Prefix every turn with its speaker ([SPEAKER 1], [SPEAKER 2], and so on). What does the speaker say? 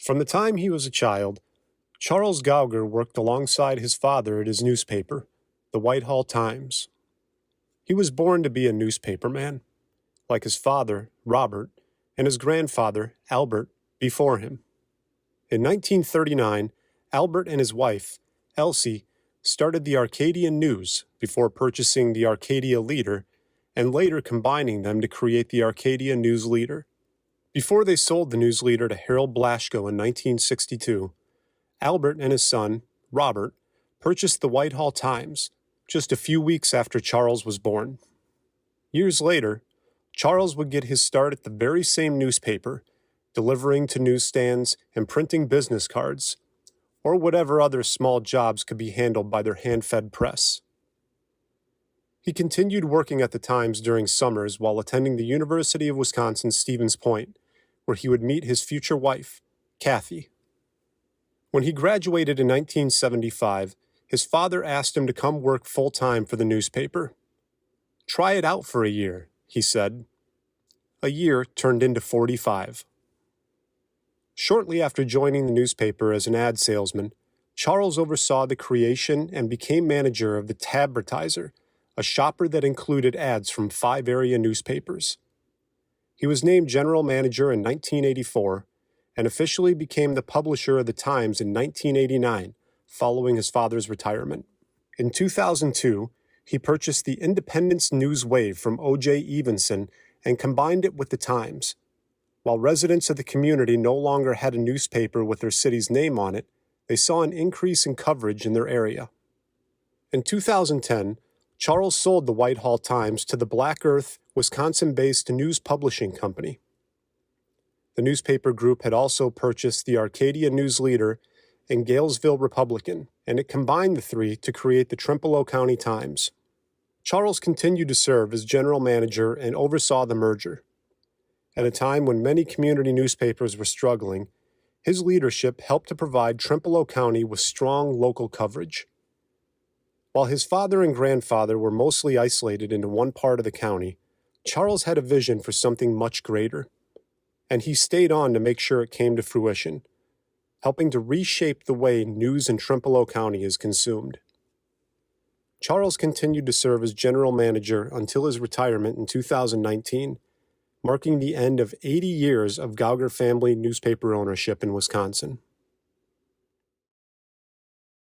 [SPEAKER 1] From the time he was a child, Charles Gauger worked alongside his father at his newspaper, the Whitehall Times. He was born to be a newspaperman, like his father, Robert, and his grandfather, Albert, before him. In 1939, Albert and his wife, Elsie, started the Arcadian News before purchasing the Arcadia Leader and later combining them to create the Arcadia News Leader. Before they sold the News Leader to Harold Blaschko in 1962, Albert and his son, Robert, purchased the Whitehall Times just a few weeks after Charles was born. Years later, Charles would get his start at the very same newspaper, delivering to newsstands and printing business cards, or whatever other small jobs could be handled by their hand-fed press. He continued working at the Times during summers while attending the University of Wisconsin-Stevens Point, where he would meet his future wife, Kathy. When he graduated in 1975, his father asked him to come work full-time for the newspaper. "Try it out for a year," he said. A year turned into 45. Shortly after joining the newspaper as an ad salesman, Charles oversaw the creation and became manager of the Tabvertiser, a shopper that included ads from 5 area newspapers. He was named general manager in 1984 and officially became the publisher of the Times in 1989, following his father's retirement. In 2002, he purchased the Independence News Wave from O.J. Evenson and combined it with the Times. While residents of the community no longer had a newspaper with their city's name on it, they saw an increase in coverage in their area. In 2010, Charles sold the Whitehall Times to the Black Earth, Wisconsin-based news publishing company. The newspaper group had also purchased the Arcadia News Leader and Galesville Republican, and it combined the three to create the Trempealeau County Times. Charles continued to serve as general manager and oversaw the merger. At a time when many community newspapers were struggling, his leadership helped to provide Trempealeau County with strong local coverage. While his father and grandfather were mostly isolated into one part of the county, Charles had a vision for something much greater, and he stayed on to make sure it came to fruition, helping to reshape the way news in Trempealeau County is consumed. Charles continued to serve as general manager until his retirement in 2019, marking the end of 80 years of Gauger family newspaper ownership in Wisconsin.